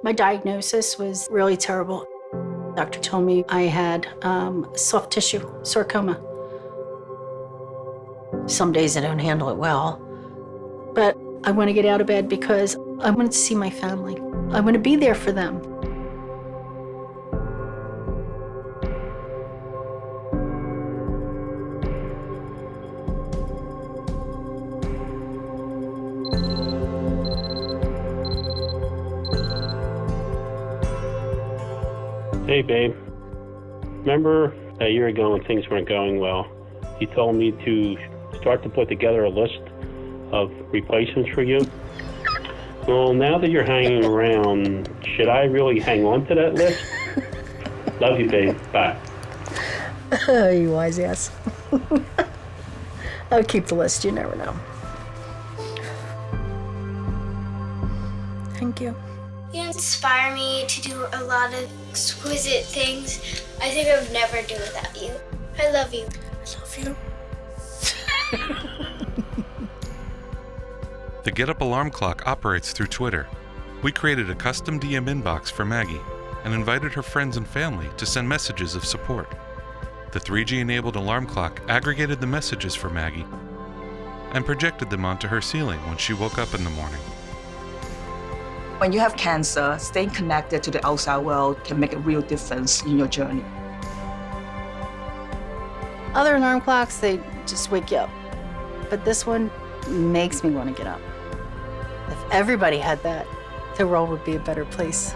My diagnosis was really terrible. Doctor told me I had soft tissue sarcoma. Some days I don't handle it well, but I want to get out of bed because I want to see my family. I want to be there for them. Hey, babe. Remember a year ago when things weren't going well, you told me to start to put together a list of replacements for you? Well, now that you're hanging around, should I really hang on to that list? Love you, babe. Bye. You wise ass. I'll keep the list, you never know. Thank you. You inspire me to do a lot of exquisite things I think I would never do without you. I love you. I love you. The Get Up alarm clock operates through Twitter. We created a custom DM inbox for Maggie and invited her friends and family to send messages of support. The 3G-enabled alarm clock aggregated the messages for Maggie and projected them onto her ceiling when she woke up in the morning. When you have cancer, staying connected to the outside world can make a real difference in your journey. Other alarm clocks, they just wake you up. But this one makes me want to get up. If everybody had that, the world would be a better place.